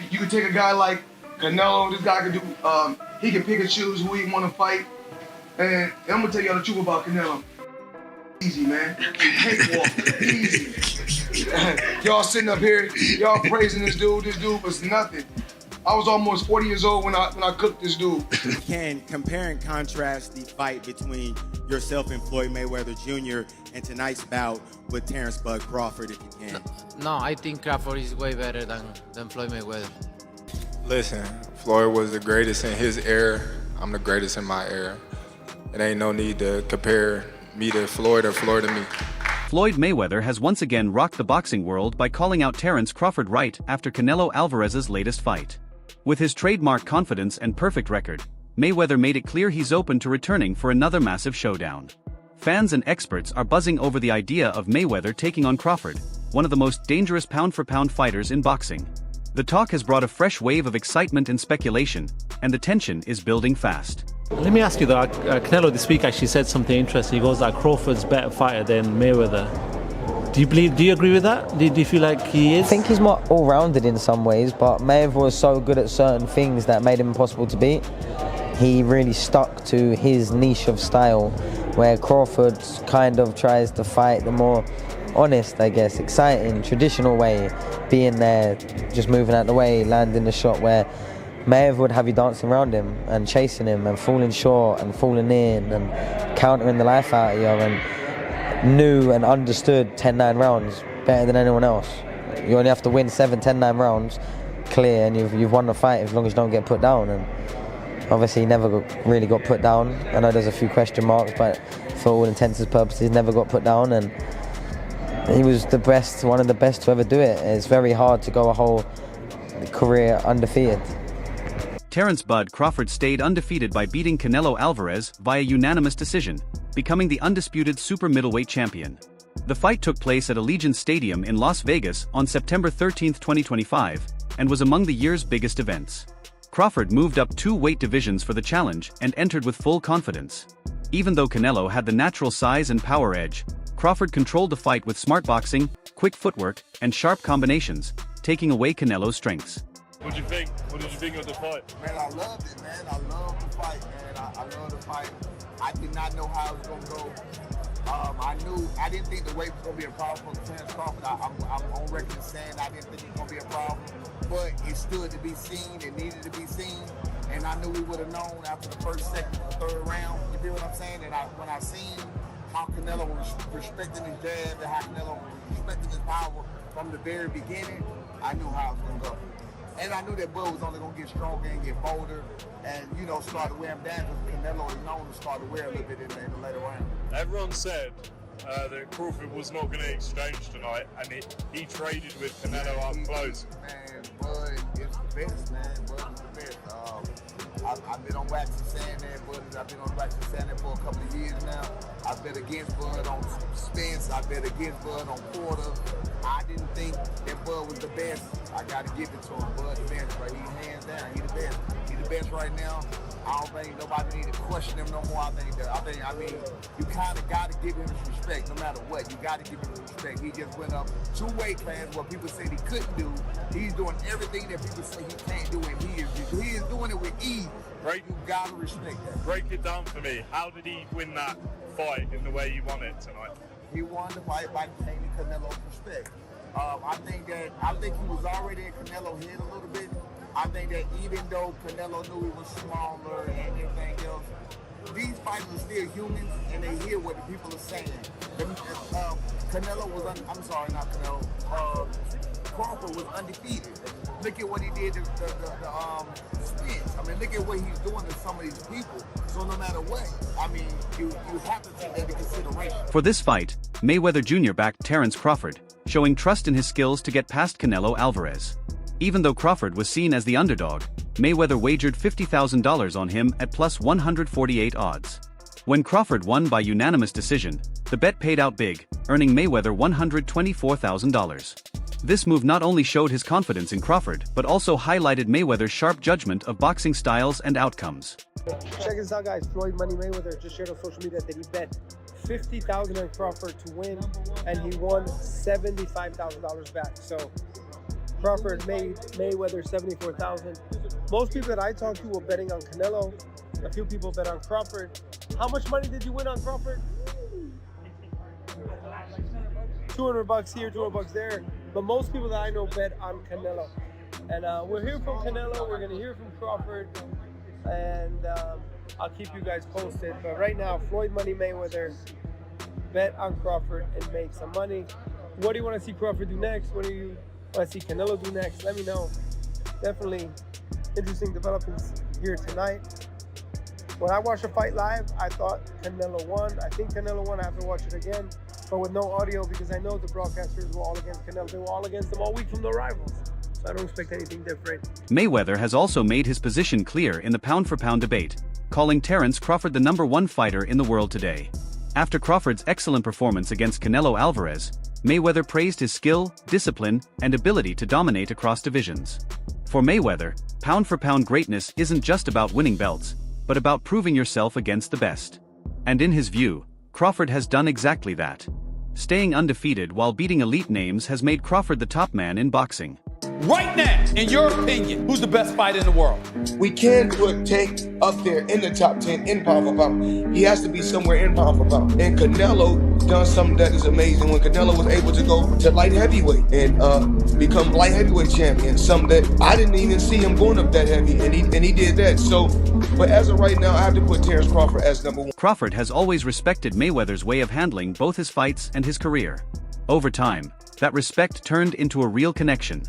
You can take a guy like Canelo. This guy can do. He can pick and choose who he want to fight. And I'm gonna tell y'all the truth about Canelo. Easy, man. Cakewalk. Easy. Y'all sitting up here, y'all praising this dude. This dude was nothing. I was almost 40 years old when I cooked this dude. You can compare and contrast the fight between yourself and Floyd Mayweather Jr. and tonight's bout with Terence "Bud" Crawford, if you can. No, I think Crawford is way better than Floyd Mayweather. Listen, Floyd was the greatest in his era. I'm the greatest in my era. It ain't no need to compare me to Floyd or Floyd to me. Floyd Mayweather has once again rocked the boxing world by calling out Terence Crawford right after Canelo Alvarez's latest fight. With his trademark confidence and perfect record, Mayweather made it clear he's open to returning for another massive showdown. Fans and experts are buzzing over the idea of Mayweather taking on Crawford, one of the most dangerous pound-for-pound fighters in boxing. The talk has brought a fresh wave of excitement and speculation, and the tension is building fast. Let me ask you though, Canelo this week actually said something interesting. He goes that Crawford's a better fighter than Mayweather. Do you agree with that? Do you feel like he is? I think he's more all-rounded in some ways, but Mayweather was so good at certain things that made him impossible to beat. He really stuck to his niche of style, where Crawford kind of tries to fight the more honest, I guess, exciting, traditional way, being there, just moving out the way, landing the shot, where Mayweather would have you dancing around him and chasing him and falling short and falling in and countering the life out of you, and knew and understood 10-9 rounds better than anyone else. You only have to win 7, 10-9 rounds clear, and you've won the fight as long as you don't get put down. And obviously he never really got put down. I know there's a few question marks, but for all intents and purposes, he never got put down, and he was the best, one of the best to ever do it. It's very hard to go a whole career undefeated. Terence "Bud" Crawford stayed undefeated by beating Canelo Alvarez via unanimous decision, becoming the undisputed super middleweight champion. The fight took place at Allegiant Stadium in Las Vegas on September 13, 2025, and was among the year's biggest events. Crawford moved up 2 weight divisions for the challenge and entered with full confidence. Even though Canelo had the natural size and power edge, Crawford controlled the fight with smart boxing, quick footwork, and sharp combinations, taking away Canelo's strengths. What did you think? What did you think of the fight? Man, I loved it, man. I loved the fight, man. I love the fight. I did not know how it was going to go. I didn't think the weight was going to be a problem for Terence Crawford. I'm on record saying I didn't think it was going to be a problem. But it stood to be seen. It needed to be seen. And I knew we would have known after the first, second, third round. You feel what I'm saying? And when I seen how Canelo was respecting his jab and how Canelo was respecting his power from the very beginning, I knew how it was going to go. And I knew that Bud was only going to get stronger and get bolder and, start to wear him down, because Canelo is known to start to wear a little bit in the later round. Everyone said that Crawford was not going to exchange tonight, and he traded with Canelo up close. Man, Bud is the best, man. Bud is the best. I've been on wax and saying that, Bud. I've been on wax and saying that for a couple of years now. I bet against Bud on Spence. I bet against Bud on Porter. I didn't think that Bud was the best. I got to give it to him. Bud the best, right? He's hands down. He's the best. He's the best right now. I don't think nobody need to question him no more. I mean, you kind of got to give him his respect no matter what. You got to give him his respect. He just went up 2 weight classes, what people said he couldn't do. He's doing everything that people say he can't do, and he is doing it with ease. Right. You got to respect that. Break it down for me. How did he win that fight in the way he won it tonight? He won the fight by gaining Canelo's respect. I think he was already in Canelo's head a little bit. I think that even though Canelo knew he was smaller and everything else, these fighters are still humans, and they hear what the people are saying. Canelo was, Crawford was undefeated. Look at what he did to Spence. I mean, look at what he's doing to some of these people. So no matter what, I mean, you have to take that into consideration. For this fight, Mayweather Jr. backed Terence Crawford, showing trust in his skills to get past Canelo Alvarez. Even though Crawford was seen as the underdog, Mayweather wagered $50,000 on him at plus 148 odds. When Crawford won by unanimous decision, the bet paid out big, earning Mayweather $124,000. This move not only showed his confidence in Crawford, but also highlighted Mayweather's sharp judgment of boxing styles and outcomes. Check this out, guys. Floyd Mayweather just shared on social media that he bet $50,000 on Crawford to win, and he won $75,000 back. So Crawford made Mayweather 74,000. Most people that I talked to were betting on Canelo. A few people bet on Crawford. How much money did you win on Crawford? $200 here, $200 there. But most people that I know bet on Canelo. And we'll hear from Canelo. We're going to hear from Crawford. And I'll keep you guys posted. But right now, Floyd Money Mayweather, bet on Crawford and make some money. What do you want to see Crawford do next? What do you want to see Canelo do next? Let me know. Definitely interesting developments here tonight. When I watched the fight live, I thought Canelo won. I think Canelo won. I have to watch it again, but with no audio because I know the broadcasters were all against Canelo. They were all against him all week from the rivals. So I don't expect anything different. Mayweather has also made his position clear in the pound-for-pound debate, calling Terence Crawford the #1 fighter in the world today. After Crawford's excellent performance against Canelo Alvarez, Mayweather praised his skill, discipline, and ability to dominate across divisions. For Mayweather, pound-for-pound greatness isn't just about winning belts, but about proving yourself against the best. And in his view, Crawford has done exactly that. Staying undefeated while beating elite names has made Crawford the top man in boxing. Right now, in your opinion, who's the best fighter in the world? We can put Tank up there in the top 10 in pound for pound. He has to be somewhere in pound for pound. And Canelo done something that is amazing when Canelo was able to go to light heavyweight and become light heavyweight champion. Something that I didn't even see him going up that heavy, and he did that. So, but as of right now, I have to put Terence Crawford as #1. Crawford has always respected Mayweather's way of handling both his fights and his career. Over time, that respect turned into a real connection.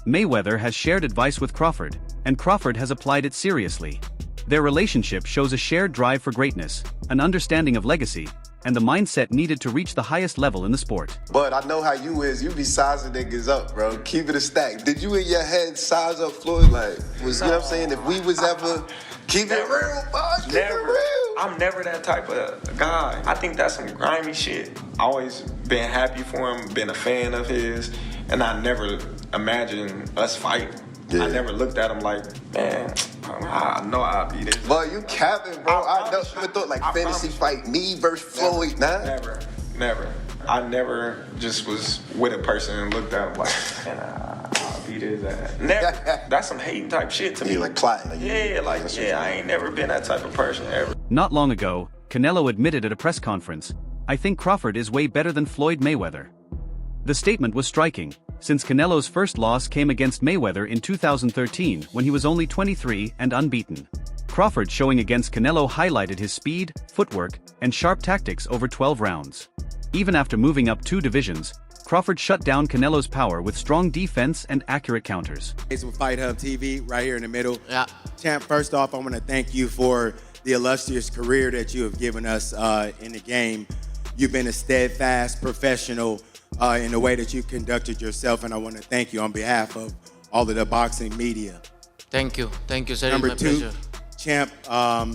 Mayweather has shared advice with Crawford, and Crawford has applied it seriously. Their relationship shows a shared drive for greatness, an understanding of legacy, and the mindset needed to reach the highest level in the sport. But I know how you is. You be sizing niggas up, bro. Keep it a stack. Did you in your head size up Floyd? Like, you know what I'm saying? If we was ever keep it real, boss, keep it real. I'm never that type of guy. I think that's some grimy shit. Always been happy for him, been a fan of his, and I never imagined us fighting. Yeah. I never looked at him like, man, I know I'll be this. But you capping, bro. I never thought like fantasy fight me versus Floyd, nah. Never. I never just was with a person and looked at him like, man, I'll be this. Never. That's some hating type shit to me. Like plotting. I ain't never been that type of person ever. Not long ago, Canelo admitted at a press conference, "I think Crawford is way better than Floyd Mayweather." The statement was striking, since Canelo's first loss came against Mayweather in 2013 when he was only 23 and unbeaten. Crawford showing against Canelo highlighted his speed, footwork, and sharp tactics over 12 rounds. Even after moving up 2 divisions, Crawford shut down Canelo's power with strong defense and accurate counters. It's with Fight Hub TV right here in the middle. Yeah. Champ, first off, I want to thank you for the illustrious career that you have given us in the game. You've been a steadfast professional in the way that you conducted yourself, and I want to thank you on behalf of all of the boxing media. Thank you, sir. Number it's my 2, pleasure. Champ, I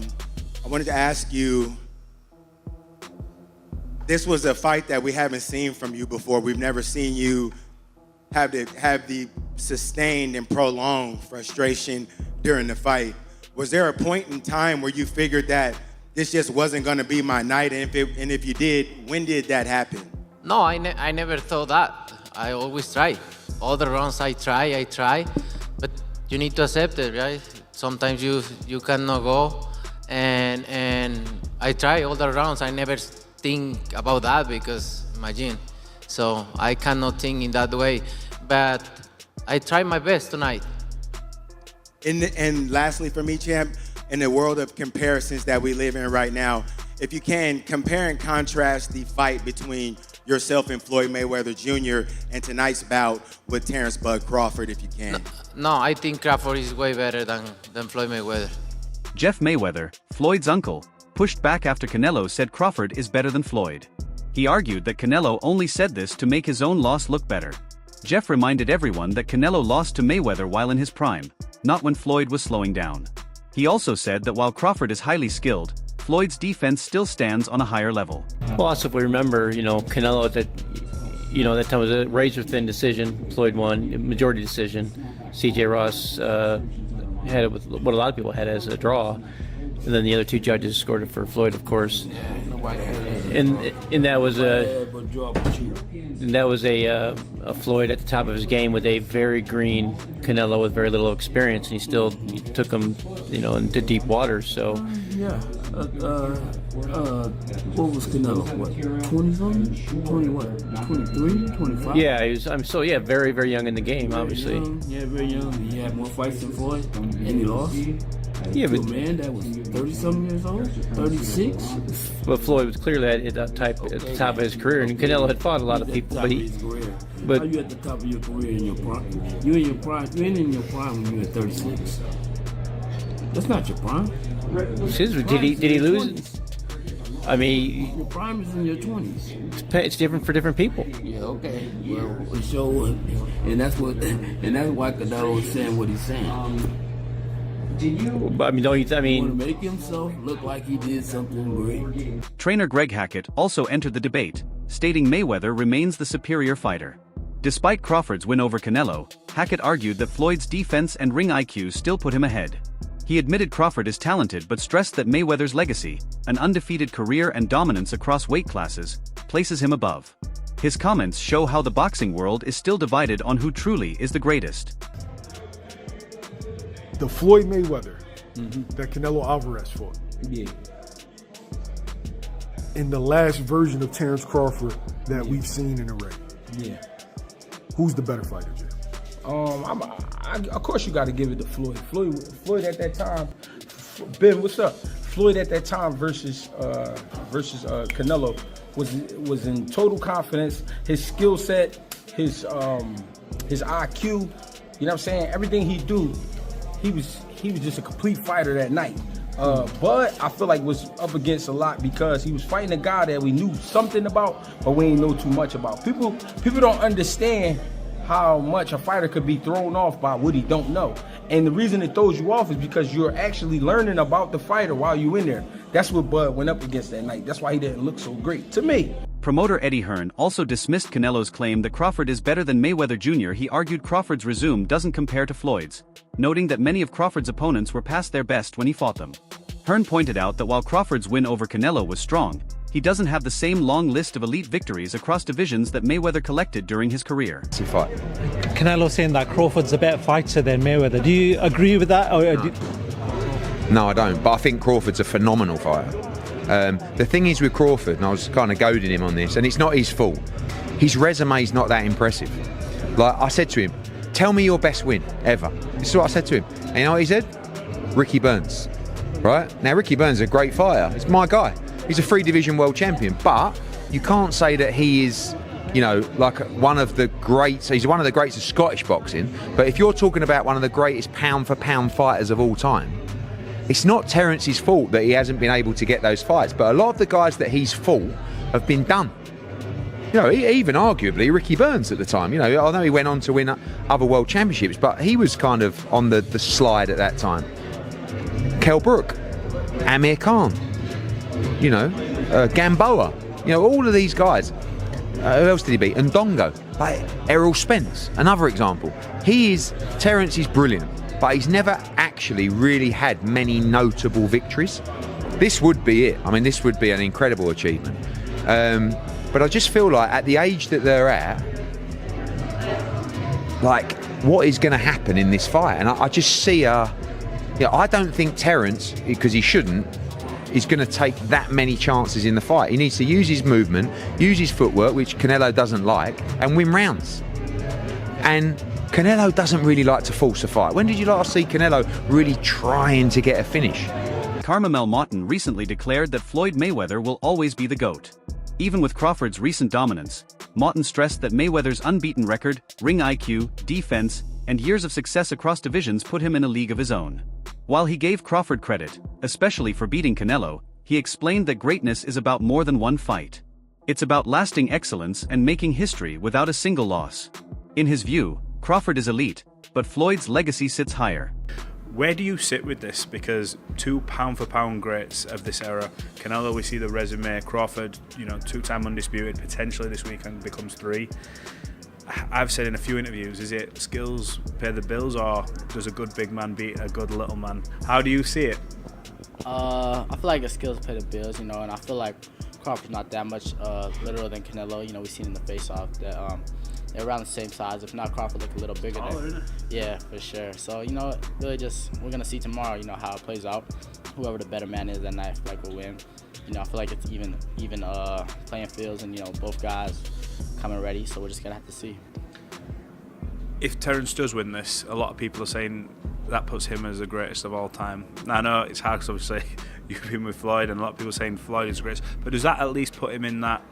wanted to ask you, this was a fight that we haven't seen from you before. We've never seen you have the sustained and prolonged frustration during the fight. Was there a point in time where you figured that this just wasn't going to be my night, and if you did, when did that happen? No, I never thought that. I always try. All the rounds I try, but you need to accept it, right? Sometimes you cannot go, and I try all the rounds. I never think about that because imagine. So I cannot think in that way, but I try my best tonight. And lastly for me, Champ, in the world of comparisons that we live in right now, if you can, compare and contrast the fight between yourself and Floyd Mayweather Jr. and tonight's bout with Terence "Bud" Crawford, if you can. No, I think Crawford is way better than Floyd Mayweather. Jeff Mayweather, Floyd's uncle, pushed back after Canelo said Crawford is better than Floyd. He argued that Canelo only said this to make his own loss look better. Jeff reminded everyone that Canelo lost to Mayweather while in his prime, not when Floyd was slowing down. He also said that while Crawford is highly skilled, Floyd's defense still stands on a higher level. Well, also if we remember, Canelo that time was a razor-thin decision. Floyd won, majority decision. C.J. Ross had it with what a lot of people had as a draw. And then the other 2 judges scored it for Floyd, of course. And that was a Floyd at the top of his game with a very green Canelo with very little experience, and he took him, into deep waters. So yeah, what was Canelo? What, 20 something? 20 what? 23, 25? Yeah, very very young in the game, obviously. Very young. He had more fights than Floyd, and he lost. Yeah, but a man that was 30-something years old, 36. But Floyd was clearly at the top of his career, and Canelo had fought a lot of people. But how you at the top of your career in your prime? You in your prime? You ain't in your prime when you're at 36. That's not your prime. Did he lose? 20s. I mean, your prime is in your 20s. It's different for different people. Yeah, okay. Well, so, and that's why Canelo was saying what he's saying. But, he want to make himself look like he did something great. Trainer Greg Hackett also entered the debate, stating Mayweather remains the superior fighter. Despite Crawford's win over Canelo, Hackett argued that Floyd's defense and ring IQ still put him ahead. He admitted Crawford is talented but stressed that Mayweather's legacy, an undefeated career and dominance across weight classes, places him above. His comments show how the boxing world is still divided on who truly is the greatest. The Floyd Mayweather that Canelo Alvarez fought. Yeah. In the last version of Terence Crawford that we've seen in the ring. Yeah. Who's the better fighter, Jim? Of course you got to give it to Floyd. Floyd at that time, Ben, what's up? Floyd at that time versus Canelo was in total confidence. His skill set, his IQ, you know what I'm saying? Everything he do, he was just a complete fighter that night. But I feel like was up against a lot because he was fighting a guy that we knew something about, but we ain't know too much about. People don't understand how much a fighter could be thrown off by what he don't know. And the reason it throws you off is because you're actually learning about the fighter while you're in there. That's what Bud went up against that night. That's why he didn't look so great to me. Promoter Eddie Hearn also dismissed Canelo's claim that Crawford is better than Mayweather Jr. He argued Crawford's resume doesn't compare to Floyd's, noting that many of Crawford's opponents were past their best when he fought them. Hearn pointed out that while Crawford's win over Canelo was strong, he doesn't have the same long list of elite victories across divisions that Mayweather collected during his career. Canelo saying that Crawford's a better fighter than Mayweather. Do you agree with that? No, I don't. But I think Crawford's a phenomenal fighter. The thing is with Crawford, and I was kind of goading him on this, and it's not his fault. His resume's not that impressive. Like I said to him, tell me your best win ever. This is what I said to him. And you know what he said? Ricky Burns. Right? Now Ricky Burns is a great fighter. It's my guy. He's a 3-division world champion, but you can't say that he is, like one of the greats. He's one of the greats of Scottish boxing. But if you're talking about one of the greatest pound-for-pound fighters of all time, it's not Terence's fault that he hasn't been able to get those fights. But a lot of the guys that he's fought have been done. Even arguably Ricky Burns at the time. I know he went on to win other world championships, but he was kind of on the slide at that time. Kell Brook, Amir Khan, Gamboa, all of these guys. Who else did he beat? Ndongo, like Errol Spence, another example. Terence is brilliant, but he's never actually really had many notable victories. This would be it. I mean, this would be an incredible achievement. But I just feel like at the age that they're at, like, what is going to happen in this fight? And I just see I don't think Terence, because he shouldn't, is going to take that many chances in the fight. He needs to use his movement, use his footwork, which Canelo doesn't like, and win rounds. And Canelo doesn't really like to force a fight. When did you last see Canelo really trying to get a finish? Carmamel Moughton recently declared that Floyd Mayweather will always be the GOAT. Even with Crawford's recent dominance, Moughton stressed that Mayweather's unbeaten record, ring IQ, defense, and years of success across divisions put him in a league of his own. While he gave Crawford credit, especially for beating Canelo, he explained that greatness is about more than one fight. It's about lasting excellence and making history without a single loss. In his view, Crawford is elite, but Floyd's legacy sits higher. Where do you sit with this? Because two pound-for-pound greats of this era, Canelo, we see the resume, Crawford, 2-time undisputed, potentially this weekend becomes 3. I've said in a few interviews, is it skills pay the bills, or does a good big man beat a good little man? How do you see it? I feel like the skills pay the bills, and I feel like Crawford's not that much littler than Canelo. We've seen in the face-off that they're around the same size. If not, Crawford looked a little bigger there. Yeah, for sure. So, you know, really just, we're going to see tomorrow, you know, how it plays out. Whoever the better man is that night, I feel like will win. You know, I feel like it's even playing fields and, you know, both guys coming ready. So we're just going to have to see. If Terence does win this, a lot of people are saying that puts him as the greatest of all time. Now, I know it's hard because obviously you've been with Floyd and a lot of people are saying Floyd is the greatest, but does that at least put him in that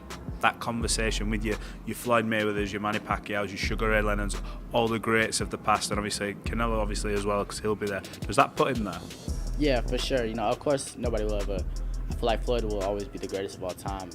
conversation with your Floyd Mayweathers, your Manny Pacquiao's, your Sugar Ray Leonard's, all the greats of the past, and obviously Canelo obviously as well because he'll be there. Does that put him there? Yeah, for sure. You know, of course nobody will, but I feel like Floyd will always be the greatest of all time.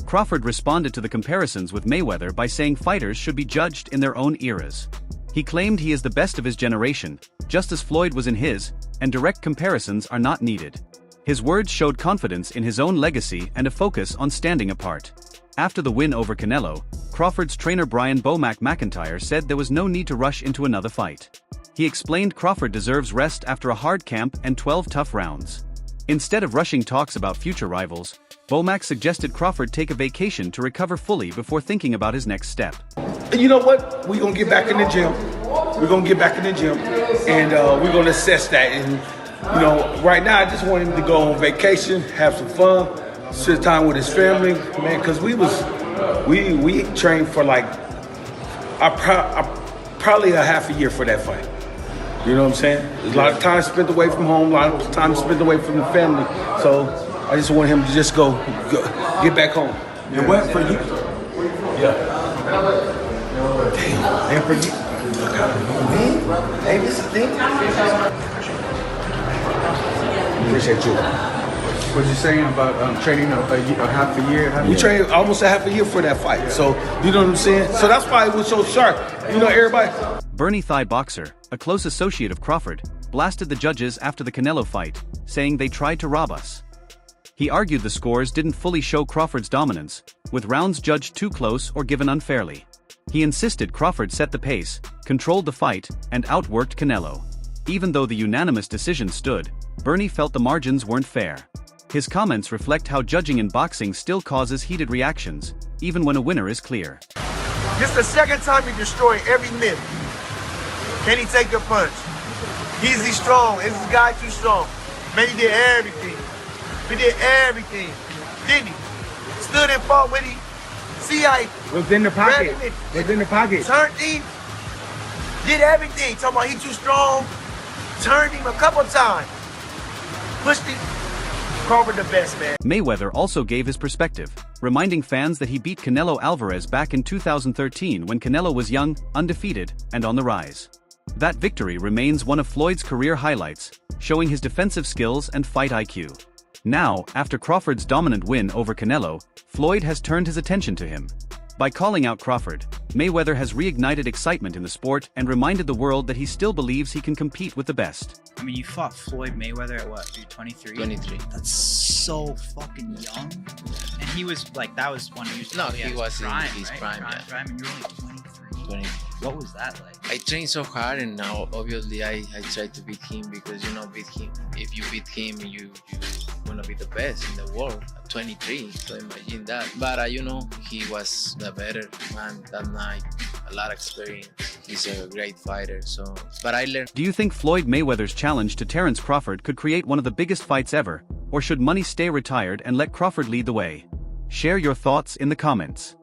Crawford responded to the comparisons with Mayweather by saying fighters should be judged in their own eras. He claimed he is the best of his generation, just as Floyd was in his, and direct comparisons are not needed. His words showed confidence in his own legacy and a focus on standing apart. After the win over Canelo, Crawford's trainer Brian "Bomac" McIntyre said there was no need to rush into another fight. He explained Crawford deserves rest after a hard camp and 12 tough rounds. Instead of rushing talks about future rivals, Bomac suggested Crawford take a vacation to recover fully before thinking about his next step. You know what? We're going to get back in the gym. We're going to get back in the gym, and we're going to assess that. And, you know, right now I just want him to go on vacation, have some fun, spend time with his family, man, because we trained for like probably a half a year for that fight. You know what I'm saying? There's a lot of time spent away from home, a lot of time spent away from the family. So I just want him to just go get back home. And what for you? Yeah. Damn. And for you? Hey, this is thing. Appreciate you. What you saying about training a half a year? We trained almost a half a year for that fight. So, you know what I'm saying? So that's why it was so sharp. You know, everybody. Bernie Thigh Boxer, a close associate of Crawford, blasted the judges after the Canelo fight, saying they tried to rob us. He argued the scores didn't fully show Crawford's dominance, with rounds judged too close or given unfairly. He insisted Crawford set the pace, controlled the fight, and outworked Canelo. Even though the unanimous decision stood, Bernie felt the margins weren't fair. His comments reflect how judging in boxing still causes heated reactions, even when a winner is clear. This is the second time you destroy every myth. Can he take your punch? Is he strong? Is this guy too strong? Man, he did everything. He did everything, didn't he? Stood and fought with him. See how he was in the pocket. Was in the pocket. Turned him. Did everything. Talking about he too strong. Turned him a couple times. Pushed him. Crawford the best, man. Mayweather also gave his perspective, reminding fans that he beat Canelo Alvarez back in 2013 when Canelo was young, undefeated, and on the rise. That victory remains one of Floyd's career highlights, showing his defensive skills and fight IQ. Now, after Crawford's dominant win over Canelo, Floyd has turned his attention to him. By calling out Crawford, Mayweather has reignited excitement in the sport and reminded the world that he still believes he can compete with the best. I mean, you fought Floyd Mayweather at what, you're 23? 23. That's so fucking young. And he was like, that was when he was he was prime, in his right? prime, yeah. Prime, and you're only 23. 20. What was that like? I trained so hard, and now obviously I tried to beat him because, you know, beat him. If you beat him, you wanna be the best in the world at 23. So imagine that. But you know, he was the better man that night. A lot of experience. He's a great fighter. So, but I learned. Do you think Floyd Mayweather's challenge to Terence Crawford could create one of the biggest fights ever, or should Money stay retired and let Crawford lead the way? Share your thoughts in the comments.